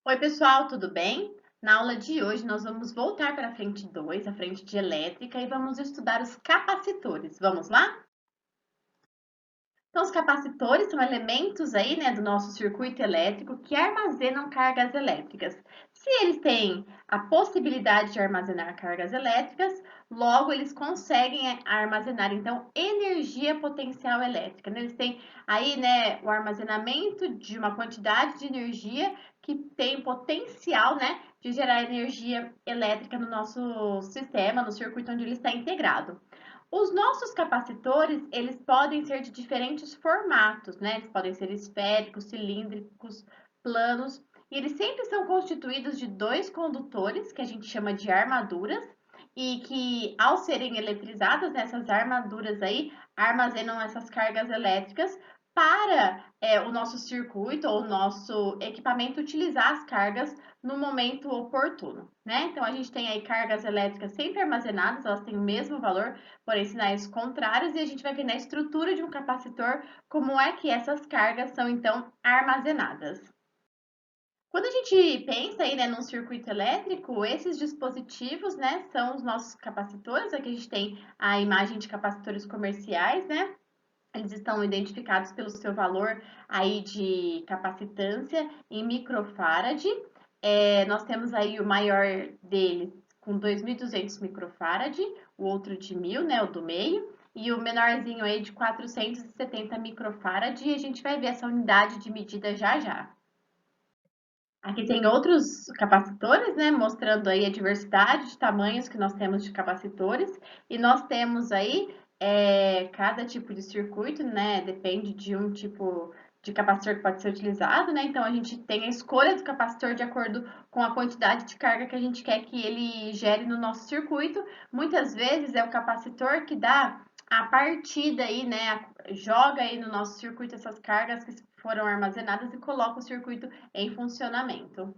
Oi, pessoal, tudo bem? Na aula de hoje, nós vamos voltar para a frente 2, a frente de elétrica, e vamos estudar os capacitores. Vamos lá? Então, os capacitores são elementos aí, né, do nosso circuito elétrico que armazenam cargas elétricas. Se eles têm a possibilidade de armazenar cargas elétricas, logo eles conseguem armazenar, então, energia potencial elétrica, né? Eles têm aí, né, o armazenamento de uma quantidade de energia que tem potencial, né, de gerar energia elétrica no nosso sistema, no circuito onde ele está integrado. Os nossos capacitores, eles podem ser de diferentes formatos, né? Eles podem ser esféricos, cilíndricos, planos, e eles sempre são constituídos de dois condutores, que a gente chama de armaduras, e que, ao serem eletrizadas, essas armaduras aí armazenam essas cargas elétricas para o nosso circuito ou o nosso equipamento utilizar as cargas no momento oportuno, né? Então, a gente tem aí cargas elétricas sempre armazenadas, elas têm o mesmo valor, porém sinais contrários, e a gente vai ver na estrutura de um capacitor como é que essas cargas são então armazenadas. Quando a gente pensa aí, né, num circuito elétrico, esses dispositivos, né, são os nossos capacitores. Aqui a gente tem a imagem de capacitores comerciais, né? Eles estão identificados pelo seu valor aí de capacitância em microfarad. Nós temos aí o maior deles com 2.200 microfarad, o outro de 1.000, né, o do meio, e o menorzinho aí de 470 microfarad, e a gente vai ver essa unidade de medida já já. Aqui tem outros capacitores, né, mostrando aí a diversidade de tamanhos que nós temos de capacitores, e nós temos aí cada tipo de circuito, né, depende de um tipo de capacitor que pode ser utilizado, né, então a gente tem a escolha do capacitor de acordo com a quantidade de carga que a gente quer que ele gere no nosso circuito. Muitas vezes é o capacitor que dá a partida aí, né, joga aí no nosso circuito essas cargas que foram armazenadas e coloca o circuito em funcionamento.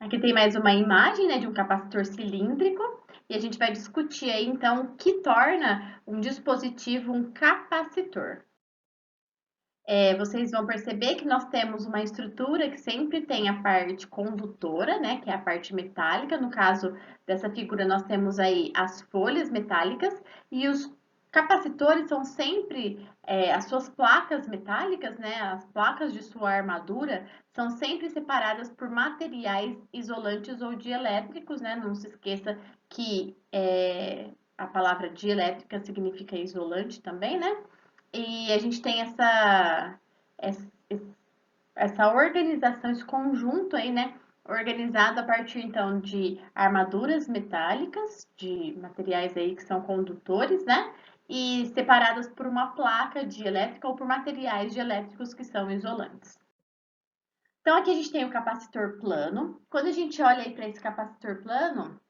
Aqui tem mais uma imagem, né, de um capacitor cilíndrico, e a gente vai discutir aí então o que torna um dispositivo um capacitor. Vocês vão perceber que nós temos uma estrutura que sempre tem a parte condutora, né, que é a parte metálica. No caso dessa figura, nós temos aí as folhas metálicas, e os capacitores são sempre as suas placas metálicas, né, as placas de sua armadura são sempre separadas por materiais isolantes ou dielétricos, né? Não se esqueça que a palavra dielétrica significa isolante também, né? E a gente tem essa organização, esse conjunto aí, né? Organizado a partir, então, de armaduras metálicas, de materiais aí que são condutores, né? E separadas por uma placa dielétrica ou por materiais dielétricos que são isolantes. Então, aqui a gente tem o capacitor plano. Quando a gente olha aí para esse capacitor plano,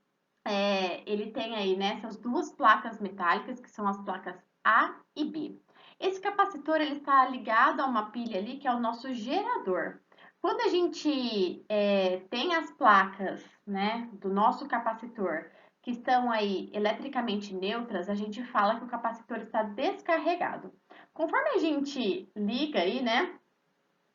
ele tem aí nessas duas placas metálicas, que são as placas A e B. Esse capacitor ele está ligado a uma pilha ali, que é o nosso gerador. Quando a gente tem as placas, né, do nosso capacitor que estão aí eletricamente neutras, a gente fala que o capacitor está descarregado. Conforme a gente liga aí, né,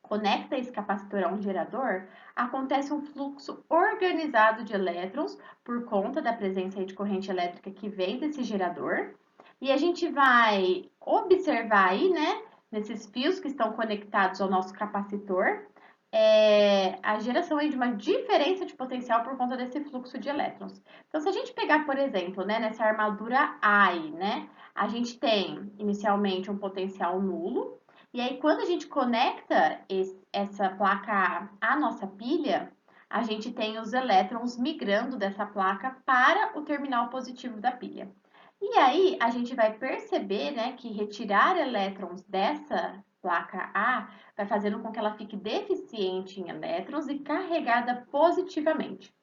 conecta esse capacitor a um gerador, acontece um fluxo organizado de elétrons por conta da presença de corrente elétrica que vem desse gerador. E a gente vai observar aí, né, nesses fios que estão conectados ao nosso capacitor, a geração aí de uma diferença de potencial por conta desse fluxo de elétrons. Então, se a gente pegar, por exemplo, né, nessa armadura I, né, a gente tem inicialmente um potencial nulo, e aí, quando a gente conecta essa placa à nossa pilha, a gente tem os elétrons migrando dessa placa para o terminal positivo da pilha. E aí, a gente vai perceber, né, que retirar elétrons dessa placa A vai fazendo com que ela fique deficiente em elétrons e carregada positivamente.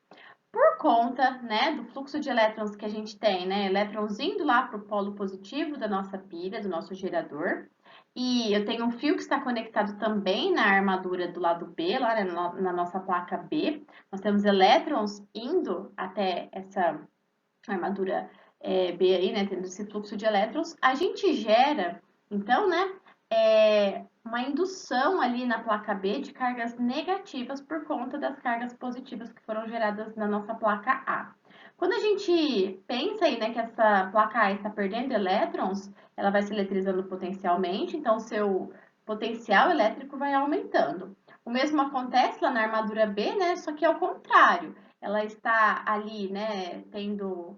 Por conta, né, do fluxo de elétrons que a gente tem, né, elétrons indo lá para o polo positivo da nossa pilha, do nosso gerador, e eu tenho um fio que está conectado também na armadura do lado B, lá na nossa placa B. Nós temos elétrons indo até essa armadura B aí, né, tendo esse fluxo de elétrons. A gente gera, então, né, uma indução ali na placa B de cargas negativas por conta das cargas positivas que foram geradas na nossa placa A. Quando a gente pensa aí, né, que essa placa A está perdendo elétrons, ela vai se eletrizando potencialmente, então o seu potencial elétrico vai aumentando. O mesmo acontece lá na armadura B, né, só que ao contrário. Ela está ali, né, tendo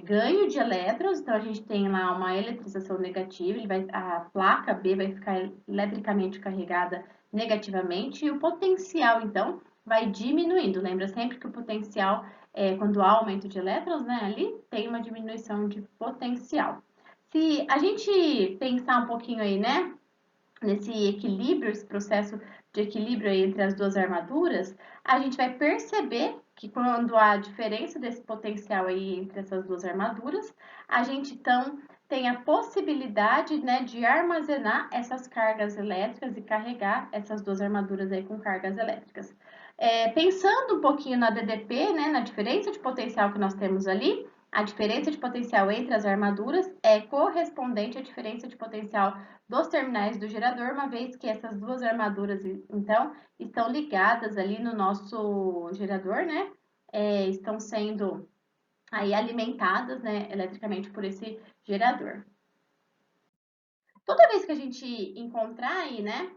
ganho de elétrons, então a gente tem lá uma eletrização negativa, a placa B vai ficar eletricamente carregada negativamente e o potencial, então, vai diminuindo. Lembra sempre que o potencial, quando há aumento de elétrons, né, ali tem uma diminuição de potencial. Se a gente pensar um pouquinho aí, né, nesse equilíbrio, esse processo de equilíbrio aí entre as duas armaduras, a gente vai perceber que quando há diferença desse potencial aí entre essas duas armaduras, a gente então tem a possibilidade, né, de armazenar essas cargas elétricas e carregar essas duas armaduras aí com cargas elétricas. Pensando um pouquinho na DDP, né, na diferença de potencial que nós temos ali, a diferença de potencial entre as armaduras é correspondente à diferença de potencial dos terminais do gerador, uma vez que essas duas armaduras, então, estão ligadas ali no nosso gerador, né? Estão sendo aí alimentadas, né, eletricamente por esse gerador. Toda vez que a gente encontrar aí, né,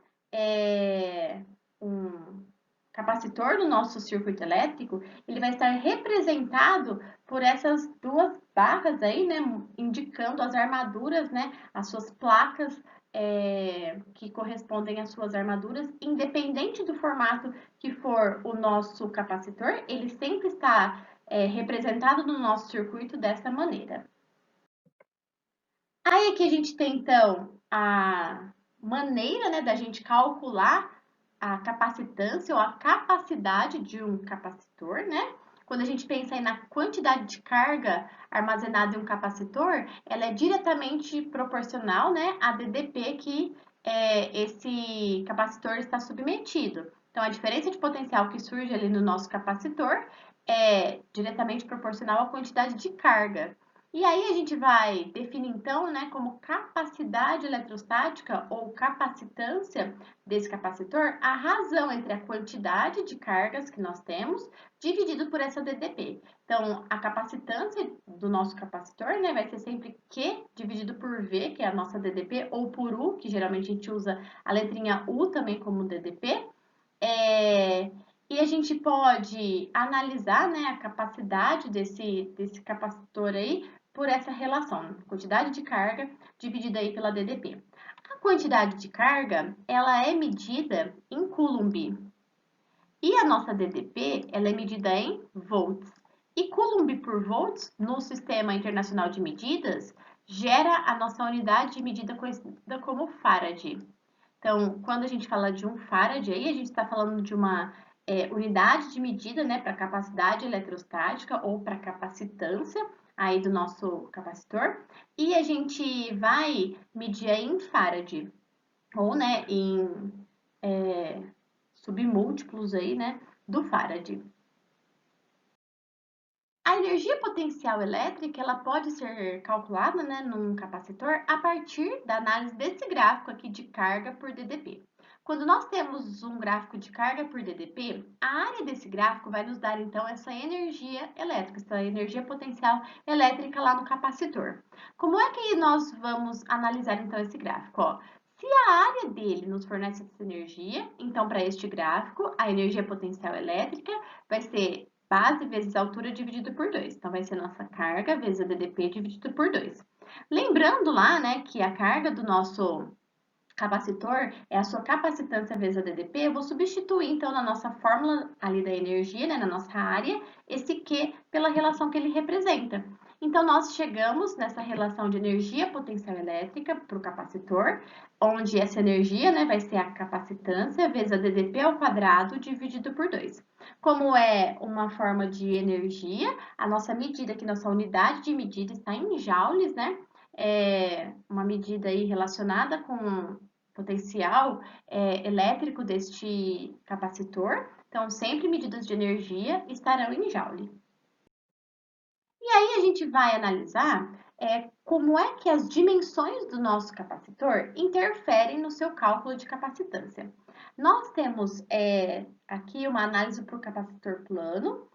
um capacitor no nosso circuito elétrico, ele vai estar representado por essas duas barras aí, né, indicando as armaduras, né, as suas placas que correspondem às suas armaduras, independente do formato que for o nosso capacitor, ele sempre está representado no nosso circuito dessa maneira. Aí aqui a gente tem, então, a maneira, né, da gente calcular a capacitância ou a capacidade de um capacitor, né? Quando a gente pensa aí na quantidade de carga armazenada em um capacitor, ela é diretamente proporcional, né, à DDP que esse capacitor está submetido. Então, a diferença de potencial que surge ali no nosso capacitor é diretamente proporcional à quantidade de carga. E aí a gente vai definir então, né, como capacidade eletrostática ou capacitância desse capacitor a razão entre a quantidade de cargas que nós temos dividido por essa DDP. Então, a capacitância do nosso capacitor, né, vai ser sempre Q dividido por V, que é a nossa DDP, ou por U, que geralmente a gente usa a letrinha U também como DDP. E a gente pode analisar, né, a capacidade desse capacitor aí por essa relação, quantidade de carga dividida aí pela DDP. A quantidade de carga, ela é medida em Coulomb. E a nossa DDP, ela é medida em volts. E Coulomb por volts, no Sistema Internacional de Medidas, gera a nossa unidade de medida conhecida como Farad. Então, quando a gente fala de um farad, aí a gente está falando de uma unidade de medida, né, para capacidade eletrostática ou para capacitância aí do nosso capacitor. E a gente vai medir aí em farad, ou, né, em submúltiplos aí, né, do farad. A energia potencial elétrica, ela pode ser calculada, né, num capacitor a partir da análise desse gráfico aqui de carga por DDP. Quando nós temos um gráfico de carga por DDP, a área desse gráfico vai nos dar, então, essa energia elétrica, essa energia potencial elétrica lá no capacitor. Como é que nós vamos analisar, então, esse gráfico? Ó, se a área dele nos fornece essa energia, então, para este gráfico, a energia potencial elétrica vai ser base vezes altura dividido por 2. Então, vai ser nossa carga vezes a DDP dividido por 2. Lembrando lá, né, que a carga do nosso capacitor é a sua capacitância vezes a DDP, eu vou substituir, então, na nossa fórmula ali da energia, né, na nossa área, esse Q pela relação que ele representa. Então, nós chegamos nessa relação de energia potencial elétrica para o capacitor, onde essa energia, né, vai ser a capacitância vezes a DDP ao quadrado dividido por 2. Como é uma forma de energia, a nossa medida aqui, nossa unidade de medida está em joules, né? É uma medida aí relacionada com potencial elétrico deste capacitor. Então, sempre medidas de energia estarão em joule. E aí a gente vai analisar como é que as dimensões do nosso capacitor interferem no seu cálculo de capacitância. Nós temos aqui uma análise para o capacitor plano,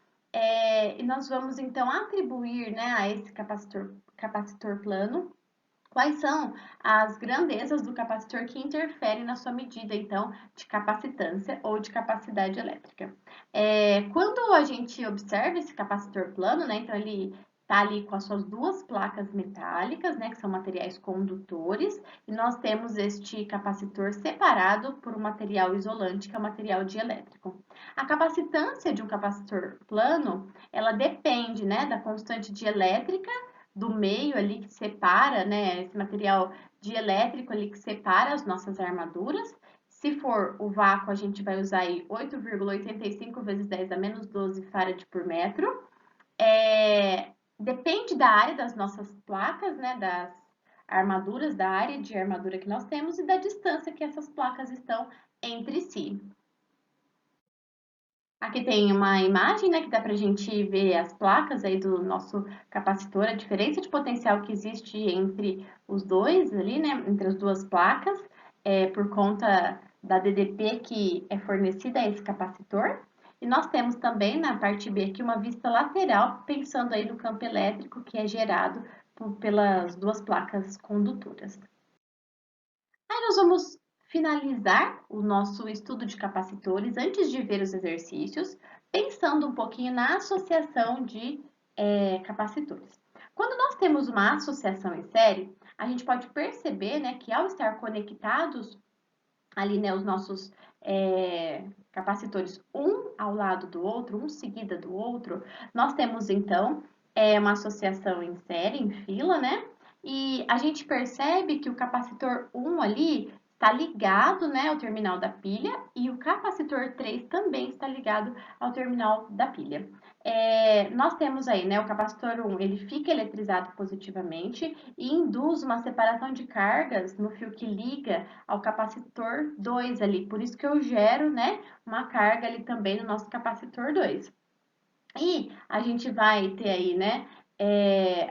e nós vamos então atribuir, né, a esse capacitor plano quais são as grandezas do capacitor que interferem na sua medida, então, de capacitância ou de capacidade elétrica. Quando a gente observa esse capacitor plano, né, então ele está ali com as suas duas placas metálicas, né, que são materiais condutores, e nós temos este capacitor separado por um material isolante, que é o material dielétrico. A capacitância de um capacitor plano, ela depende, né, da constante dielétrica do meio ali que separa, né, esse material dielétrico ali que separa as nossas armaduras. Se for o vácuo, a gente vai usar aí 8,85 vezes 10 a menos 12 farad por metro. Depende da área das nossas placas, né, das armaduras, da área de armadura que nós temos e da distância que essas placas estão entre si. Aqui tem uma imagem, né, que dá para a gente ver as placas aí do nosso capacitor, a diferença de potencial que existe entre os dois ali, né, entre as duas placas, por conta da DDP que é fornecida a esse capacitor. E nós temos também na parte B aqui uma vista lateral, pensando aí no campo elétrico que é gerado pelas duas placas condutoras. Aí nós vamos finalizar o nosso estudo de capacitores antes de ver os exercícios, pensando um pouquinho na associação de capacitores. Quando nós temos uma associação em série, a gente pode perceber, né, que ao estar conectados ali, né, os nossos capacitores um ao lado do outro, um seguida do outro, nós temos então uma associação em série, em fila, né? E a gente percebe que o capacitor 1 ali está ligado, né, ao terminal da pilha e o capacitor 3 também está ligado ao terminal da pilha. Nós temos aí, né, o capacitor 1, ele fica eletrizado positivamente e induz uma separação de cargas no fio que liga ao capacitor 2 ali. Por isso que eu gero, né, uma carga ali também no nosso capacitor 2. E a gente vai ter aí, né,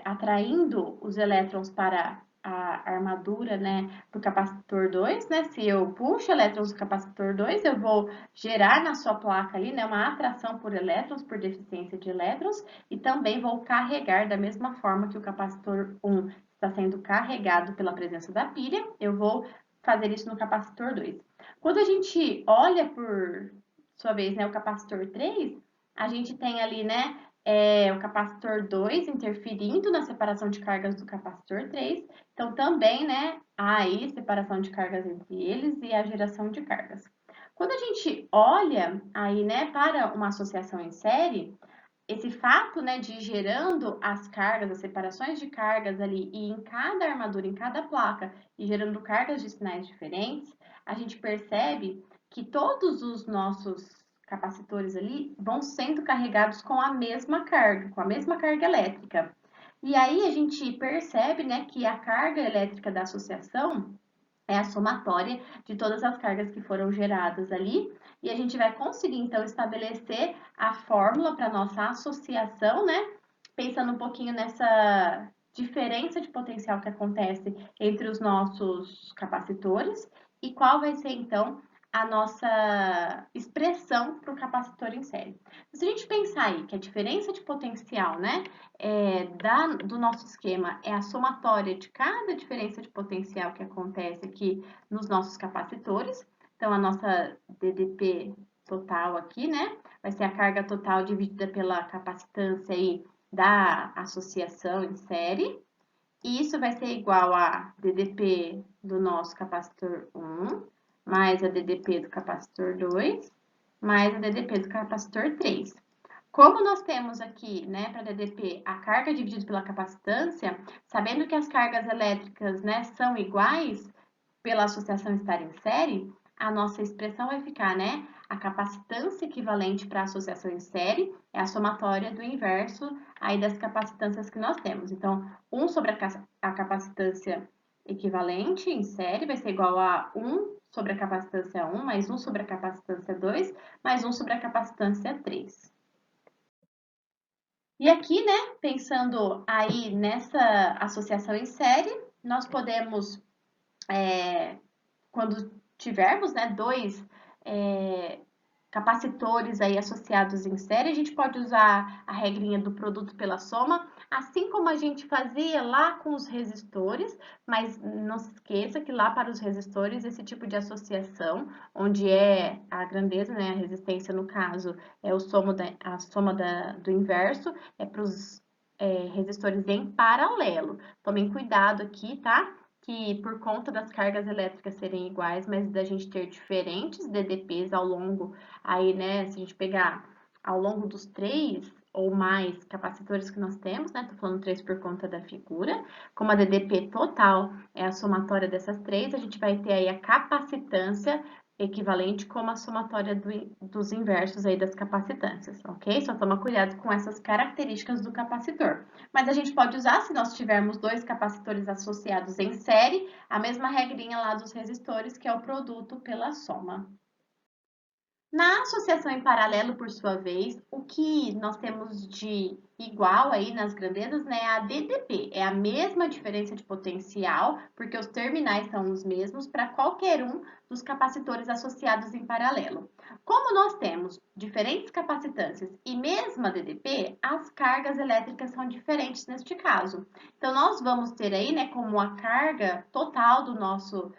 atraindo os elétrons para a armadura, né, do capacitor 2, né, se eu puxo elétrons do capacitor 2, eu vou gerar na sua placa ali, né, uma atração por elétrons, por deficiência de elétrons, e também vou carregar da mesma forma que o capacitor 1 está sendo carregado pela presença da pilha, eu vou fazer isso no capacitor 2. Quando a gente olha por sua vez, né, o capacitor 3, a gente tem ali, né, o capacitor 2 interferindo na separação de cargas do capacitor 3. Então, também, né, há aí separação de cargas entre eles e a geração de cargas. Quando a gente olha aí, né, para uma associação em série, esse fato, né, de ir gerando as cargas, as separações de cargas ali e em cada armadura, em cada placa, e gerando cargas de sinais diferentes, a gente percebe que todos os nossos capacitores ali vão sendo carregados com a mesma carga elétrica. E aí a gente percebe, né, que a carga elétrica da associação é a somatória de todas as cargas que foram geradas ali, e a gente vai conseguir então estabelecer a fórmula para nossa associação, né? Pensando um pouquinho nessa diferença de potencial que acontece entre os nossos capacitores e qual vai ser então a nossa expressão para o capacitor em série. Se a gente pensar aí que a diferença de potencial, né, do nosso esquema é a somatória de cada diferença de potencial que acontece aqui nos nossos capacitores. Então, a nossa DDP total aqui, né, vai ser a carga total dividida pela capacitância aí da associação em série. E isso vai ser igual a DDP do nosso capacitor 1, mais a DDP do capacitor 2, mais a DDP do capacitor 3. Como nós temos aqui, né, para DDP, a carga dividida pela capacitância, sabendo que as cargas elétricas, né, são iguais pela associação estar em série, a nossa expressão vai ficar, né, a capacitância equivalente para a associação em série é a somatória do inverso aí das capacitâncias que nós temos. Então, 1 sobre a capacitância equivalente em série vai ser igual a 1 sobre a capacitância 1, mais 1 sobre a capacitância 2, mais 1 sobre a capacitância 3. E aqui, né, pensando aí nessa associação em série, nós podemos, quando tivermos, né, dois é, capacitores aí associados em série, a gente pode usar a regrinha do produto pela soma, assim como a gente fazia lá com os resistores, mas não se esqueça que lá para os resistores, esse tipo de associação, onde é a grandeza, né, a resistência no caso, é a soma do inverso, é para os resistores em paralelo. Tomem cuidado aqui, tá? Que por conta das cargas elétricas serem iguais, mas da gente ter diferentes DDPs ao longo, aí, né, se a gente pegar ao longo dos três ou mais capacitores que nós temos, né, tô falando três por conta da figura, como a DDP total é a somatória dessas três, a gente vai ter aí a capacitância equivalente como a somatória dos inversos aí das capacitâncias, ok? Só toma cuidado com essas características do capacitor. Mas a gente pode usar, se nós tivermos dois capacitores associados em série, a mesma regrinha lá dos resistores, que é o produto pela soma. Na associação em paralelo, por sua vez, o que nós temos de igual aí nas grandezas, né, é a DDP. É a mesma diferença de potencial, porque os terminais são os mesmos para qualquer um dos capacitores associados em paralelo. Como nós temos diferentes capacitâncias e mesma DDP, as cargas elétricas são diferentes neste caso. Então, nós vamos ter aí, né, como a carga total do nosso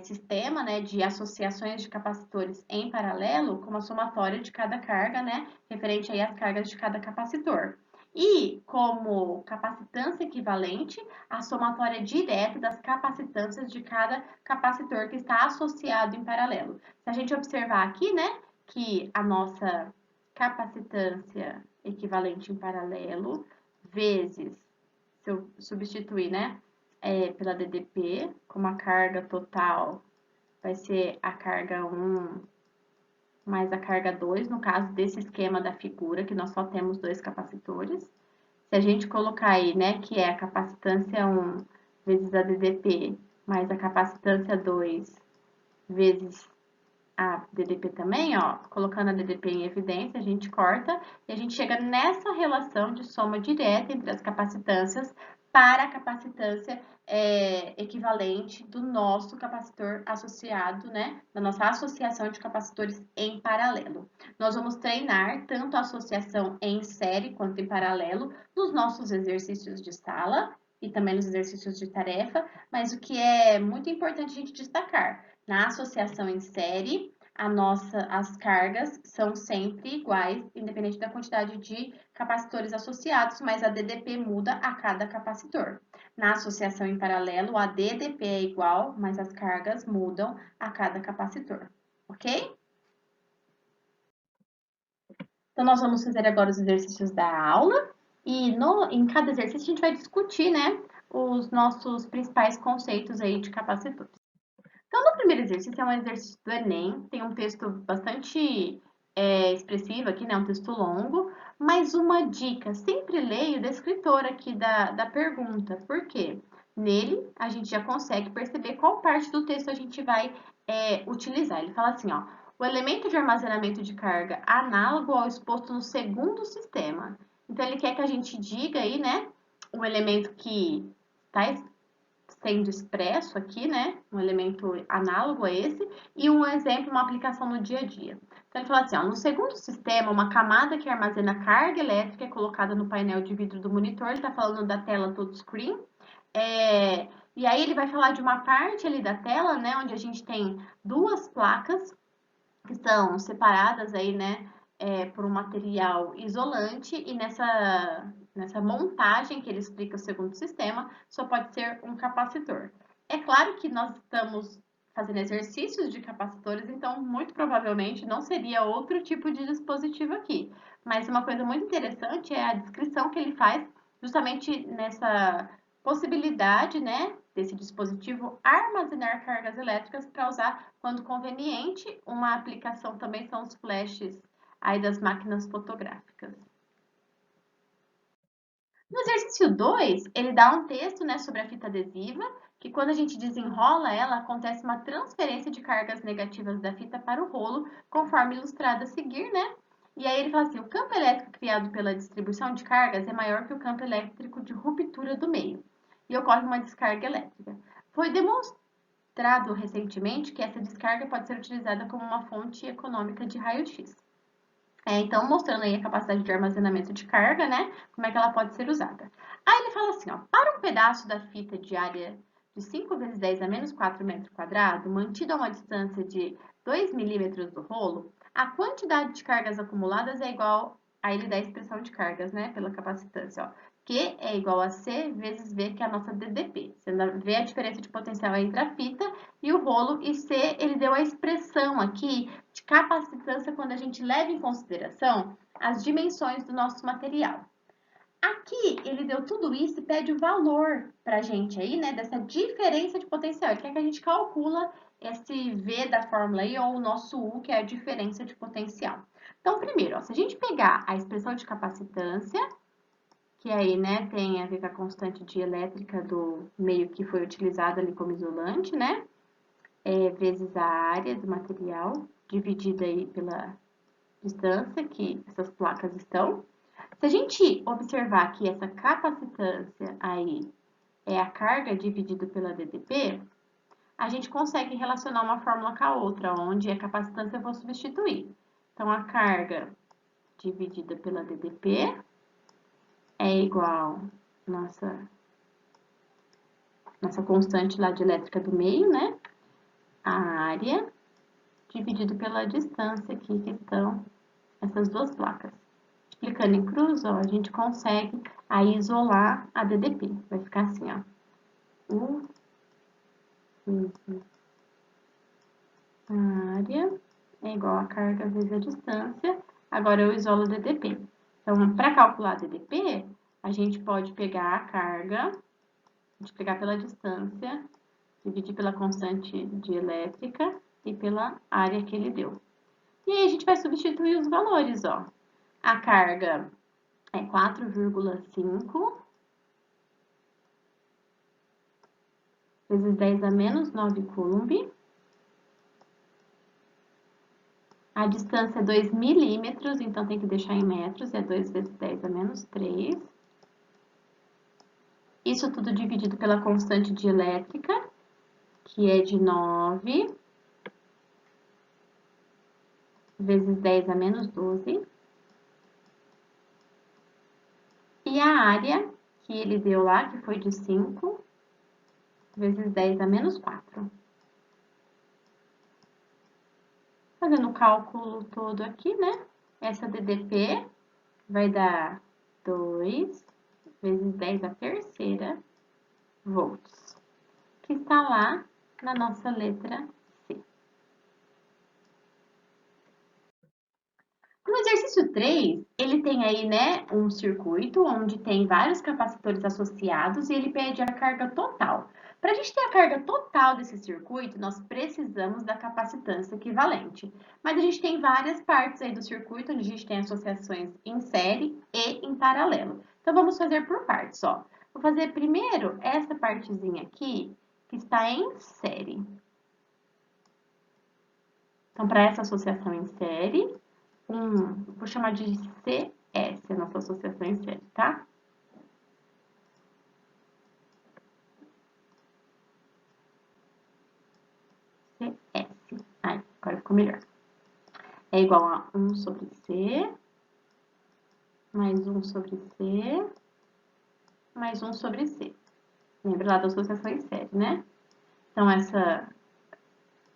sistema, né, de associações de capacitores em paralelo, como a somatória de cada carga, né, referente aí às cargas de cada capacitor. E como capacitância equivalente, a somatória direta das capacitâncias de cada capacitor que está associado em paralelo. Se a gente observar aqui, né, que a nossa capacitância equivalente em paralelo vezes, se eu substituir, né, pela DDP, como a carga total vai ser a carga 1 mais a carga 2, no caso desse esquema da figura, que nós só temos dois capacitores. Se a gente colocar aí, né, que é a capacitância 1 vezes a DDP, mais a capacitância 2 vezes a DDP também, ó, colocando a DDP em evidência, a gente corta e a gente chega nessa relação de soma direta entre as capacitâncias para a capacitância equivalente do nosso capacitor associado, né, da nossa associação de capacitores em paralelo. Nós vamos treinar tanto a associação em série quanto em paralelo nos nossos exercícios de sala e também nos exercícios de tarefa, mas o que é muito importante a gente destacar, na associação em série, as cargas são sempre iguais, independente da quantidade de capacitores associados, mas a DDP muda a cada capacitor. Na associação em paralelo, a DDP é igual, mas as cargas mudam a cada capacitor, ok? Então, nós vamos fazer agora os exercícios da aula e em cada exercício a gente vai discutir, né, os nossos principais conceitos aí de capacitores. Então, no primeiro exercício, é um exercício do Enem, tem um texto bastante expressivo aqui, né? Um texto longo, mas uma dica, sempre leia o descritor aqui da pergunta, por quê? Nele, a gente já consegue perceber qual parte do texto a gente vai utilizar. Ele fala assim, ó, o elemento de armazenamento de carga análogo ao exposto no segundo sistema. Então, ele quer que a gente diga aí, né, o elemento que está sendo expresso aqui, né? Um elemento análogo a esse, e um exemplo, uma aplicação no dia a dia. Então, ele fala assim, ó, no segundo sistema, uma camada que armazena carga elétrica é colocada no painel de vidro do monitor, ele está falando da tela touchscreen, e aí ele vai falar de uma parte ali da tela, né, onde a gente tem duas placas que são separadas aí, né, por um material isolante e nessa montagem que ele explica o segundo sistema, só pode ser um capacitor. É claro que nós estamos fazendo exercícios de capacitores, então muito provavelmente não seria outro tipo de dispositivo aqui. Mas uma coisa muito interessante é a descrição que ele faz justamente nessa possibilidade, né, desse dispositivo armazenar cargas elétricas para usar quando conveniente. Uma aplicação também são os flashes aí das máquinas fotográficas. No exercício 2, ele dá um texto, né, sobre a fita adesiva, que quando a gente desenrola ela, acontece uma transferência de cargas negativas da fita para o rolo, conforme ilustrado a seguir, né? E aí ele fala assim, o campo elétrico criado pela distribuição de cargas é maior que o campo elétrico de ruptura do meio, e ocorre uma descarga elétrica. Foi demonstrado recentemente que essa descarga pode ser utilizada como uma fonte econômica de raio-x. Então, mostrando aí a capacidade de armazenamento de carga, né? Como é que ela pode ser usada. Aí ele fala assim, ó, para um pedaço da fita de área de 5 vezes 10 a menos 4 metros quadrados, mantido a uma distância de 2 milímetros do rolo, a quantidade de cargas acumuladas é igual, aí ele dá a expressão de cargas, né, pela capacitância, ó. Q é igual a C vezes V, que é a nossa DDP. Você vê a diferença de potencial entre a fita e o rolo, e C, ele deu a expressão aqui de capacitância quando a gente leva em consideração as dimensões do nosso material. Aqui, ele deu tudo isso e pede o valor para a gente aí, né, dessa diferença de potencial. Ele quer que a gente calcula esse V da fórmula aí, ou o nosso U, que é a diferença de potencial. Então, primeiro, ó, se a gente pegar a expressão de capacitância, que aí, né, tem a ver com a constante dielétrica do meio que foi utilizado ali como isolante, né, vezes a área do material, dividida aí pela distância que essas placas estão. Se a gente observar que essa capacitância aí é a carga dividido pela DDP, a gente consegue relacionar uma fórmula com a outra, onde a capacitância eu vou substituir. Então, a carga dividida pela DDP é igual nossa constante lá de elétrica do meio, né? A área dividido pela distância aqui que estão essas duas placas. Aplicando em cruz, ó, a gente consegue aí isolar a DDP. Vai ficar assim, ó. U vezes a área é igual a carga vezes a distância. Agora eu isolo o DDP. Então, para calcular a DDP, a gente pode pegar a carga, multiplicar pela distância, dividir pela constante de elétrica e pela área que ele deu. E aí a gente vai substituir os valores, ó. A carga é 4,5 vezes 10 a menos 9 coulomb. A distância é 2 milímetros, então tem que deixar em metros, é 2 vezes 10 a menos 3. Isso tudo dividido pela constante dielétrica, que é de 9 vezes 10 a menos 12. E a área que ele deu lá, que foi de 5 vezes 10 a menos 4. Fazendo o cálculo todo aqui, né? Essa DDP vai dar 2 vezes 10 a terceira volts, que está lá na nossa letra C. No exercício 3, ele tem aí, né, um circuito onde tem vários capacitores associados e ele pede a carga total. Para a gente ter a carga total desse circuito, nós precisamos da capacitância equivalente. Mas a gente tem várias partes aí do circuito, onde a gente tem associações em série e em paralelo. Então, vamos fazer por partes, ó. Vou fazer primeiro essa partezinha aqui, que está em série. Então, para essa associação em série, vou chamar de CS, a nossa associação em série, tá? CS. Aí, agora ficou melhor. É igual a 1 sobre C, mais 1 sobre C, mais 1 sobre C. Lembra lá da associação em série, né? Então, essa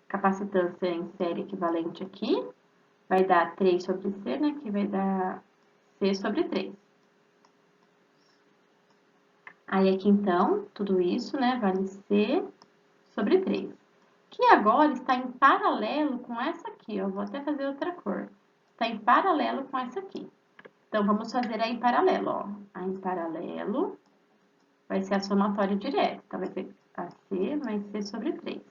capacitância em série equivalente aqui vai dar 3 sobre C, né? Que vai dar C sobre 3. Aí, aqui, então, tudo isso, né? Vale C sobre 3. Que agora está em paralelo com essa aqui, ó. Vou até fazer outra cor. Está em paralelo com essa aqui. Então, vamos fazer a em paralelo, ó. A em paralelo vai ser a somatória direta. Então, vai ser AC mais C sobre 3.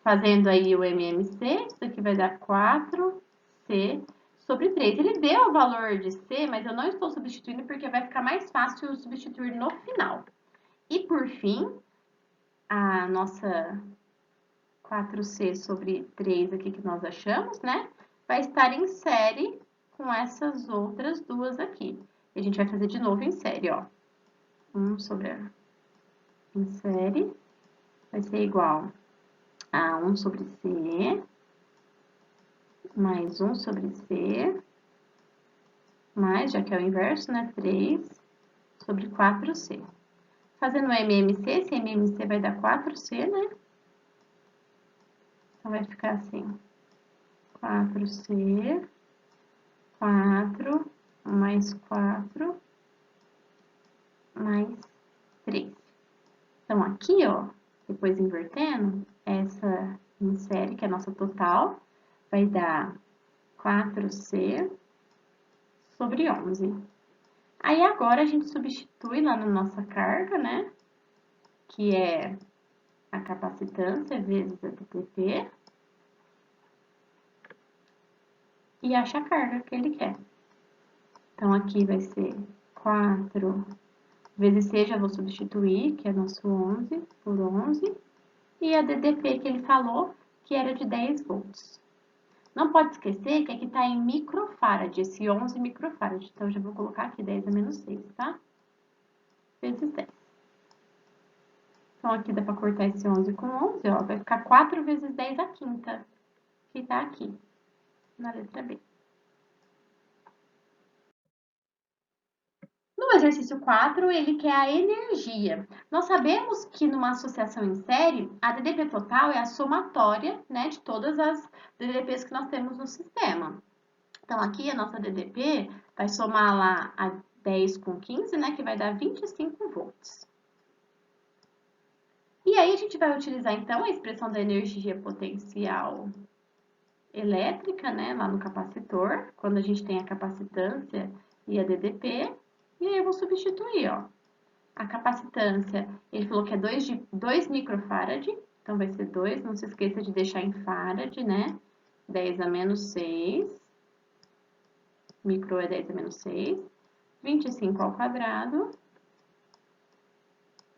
Fazendo aí o MMC, isso aqui vai dar 4C sobre 3. Ele deu o valor de C, mas eu não estou substituindo porque vai ficar mais fácil substituir no final. E, por fim, a nossa 4C sobre 3 aqui que nós achamos, né? Vai estar em série com essas outras duas aqui. E a gente vai fazer de novo em série, ó. 1 sobre a... em série vai ser igual a 1 sobre C, mais 1 sobre C, mais, já que é o inverso, né, 3 sobre 4C. Fazendo MMC, esse MMC vai dar 4C, né? Então, vai ficar assim, 4C, 4, mais 4, mais 3. Então, aqui, ó, depois invertendo, essa em série, que é a nossa total, vai dar 4C sobre 11. Aí, agora, a gente substitui lá na nossa carga, né? Que é a capacitância vezes a DTP. E acha a carga que ele quer. Então, aqui vai ser 4 vezes C, já vou substituir, que é nosso 11 por 11. E a DDP que ele falou, que era de 10 volts. Não pode esquecer que aqui está em microfarad, esse 11 microfarad. Então, já vou colocar aqui 10 a menos 6, tá? Vezes 10. Então, aqui dá para cortar esse 11 com 11, ó. Vai ficar 4 vezes 10 a quinta, que tá aqui, na letra B. No exercício 4, ele quer a energia. Nós sabemos que numa associação em série, a DDP total é a somatória, né, de todas as DDPs que nós temos no sistema. Então, aqui a nossa DDP vai somar lá a 10 com 15, né, que vai dar 25 volts. E aí, a gente vai utilizar, então, a expressão da energia potencial elétrica, né, lá no capacitor, quando a gente tem a capacitância e a DDP. E aí, eu vou substituir, ó. A capacitância, ele falou que é 2 microfarad, então vai ser 2, não se esqueça de deixar em farad, né? 10 a menos 6, micro é 10 a menos 6, 25 ao quadrado,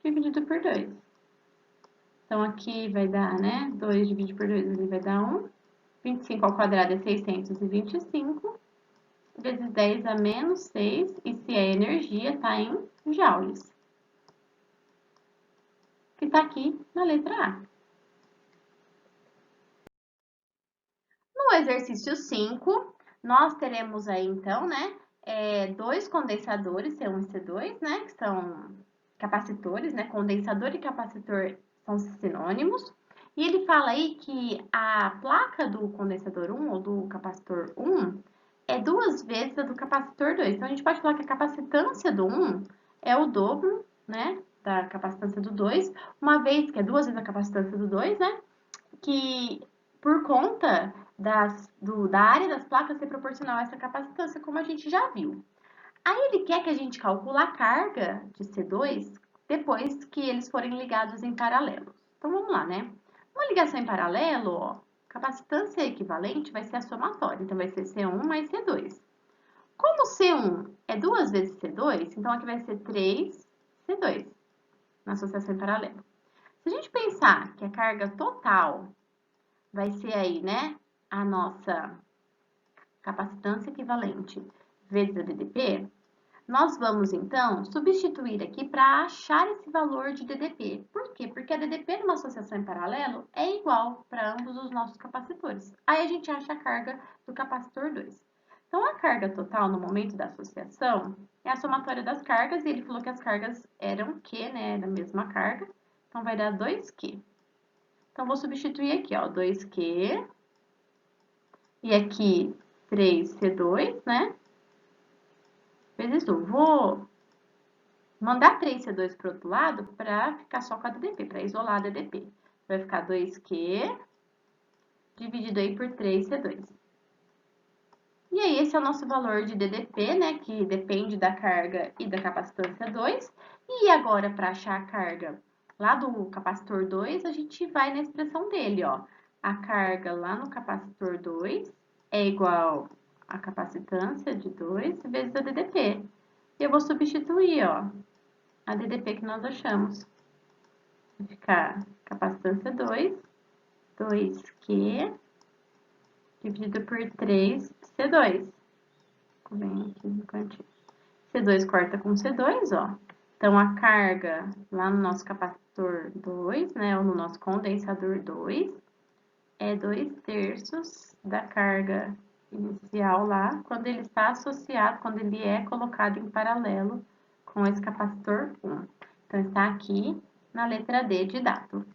dividido por 2. Então, aqui vai dar, né? 2 dividido por 2, ele vai dar 1. 25 ao quadrado é 625, vezes 10 a menos 6, e se é energia, tá em joules, que tá aqui na letra A. No exercício 5, nós teremos aí, então, né, dois condensadores, C1 e C2, né, que são capacitores, né, condensador e capacitor são sinônimos. E ele fala aí que a placa do condensador 1 ou do capacitor 1 é 2 vezes a do capacitor 2. Então, a gente pode falar que a capacitância do 1 é o dobro, né, da capacitância do 2, uma vez que é 2 vezes a capacitância do 2, né, que por conta da área das placas ser proporcional a essa capacitância, como a gente já viu. Aí ele quer que a gente calcule a carga de C2 depois que eles forem ligados em paralelo. Então, vamos lá, né? Uma ligação em paralelo, ó, capacitância equivalente vai ser a somatória, então vai ser C1 mais C2. Como C1 é 2 vezes C2, então aqui vai ser 3 C2 na associação em paralelo. Se a gente pensar que a carga total vai ser aí, né, a nossa capacitância equivalente vezes a DDP, nós vamos, então, substituir aqui para achar esse valor de DDP. Por quê? Porque a DDP numa associação em paralelo é igual para ambos os nossos capacitores. Aí a gente acha a carga do capacitor 2. Então, a carga total no momento da associação é a somatória das cargas, e ele falou que as cargas eram Q, né, da mesma carga, então vai dar 2Q. Então, vou substituir aqui, ó, 2Q, e aqui 3C2, né, vezes 1. Vou mandar 3C2 para o outro lado para ficar só com a DDP, para isolar a DDP. Vai ficar 2Q dividido aí por 3C2. E aí, esse é o nosso valor de DDP, né, que depende da carga e da capacitância 2. E agora, para achar a carga lá do capacitor 2, a gente vai na expressão dele, ó. A carga lá no capacitor 2 é igual à capacitância de 2 vezes a DDP. Eu vou substituir, ó, a DDP que nós achamos. Vai ficar capacitância 2, 2Q, dividido por 3C2. Vem aqui no cantinho. C2 corta com C2, ó. Então, a carga lá no nosso capacitor 2, né, ou no nosso condensador 2, é 2/3 da carga inicial lá, quando ele está associado, quando ele é colocado em paralelo com esse capacitor 1. Então, está aqui na letra D de dado.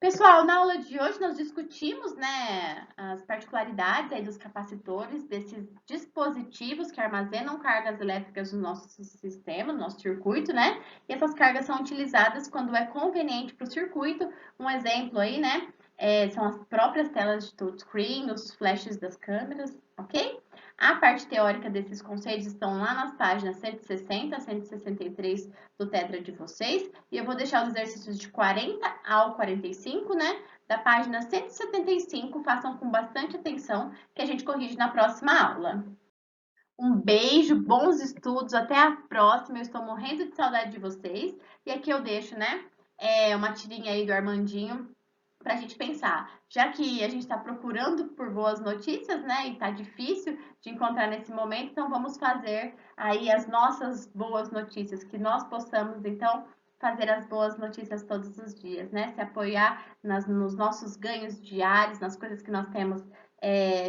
Pessoal, na aula de hoje nós discutimos, né, as particularidades aí dos capacitores, desses dispositivos que armazenam cargas elétricas no nosso sistema, no nosso circuito, né? E essas cargas são utilizadas quando é conveniente para o circuito. Um exemplo aí, né, são as próprias telas de touchscreen, os flashes das câmeras, ok? A parte teórica desses conceitos estão lá nas páginas 160 a 163 do Tetra de vocês. E eu vou deixar os exercícios de 40 ao 45, né? Da página 175. Façam com bastante atenção, que a gente corrige na próxima aula. Um beijo, bons estudos, até a próxima. Eu estou morrendo de saudade de vocês. E aqui eu deixo, né? Uma tirinha aí do Armandinho para a gente pensar, já que a gente está procurando por boas notícias, né, e está difícil de encontrar nesse momento, então vamos fazer aí as nossas boas notícias, que nós possamos, então, fazer as boas notícias todos os dias, né, se apoiar nos nossos ganhos diários, nas coisas que nós temos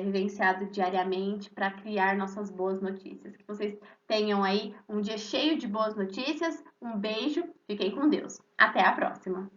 vivenciado diariamente para criar nossas boas notícias. Que vocês tenham aí um dia cheio de boas notícias, um beijo, fiquem com Deus. Até a próxima!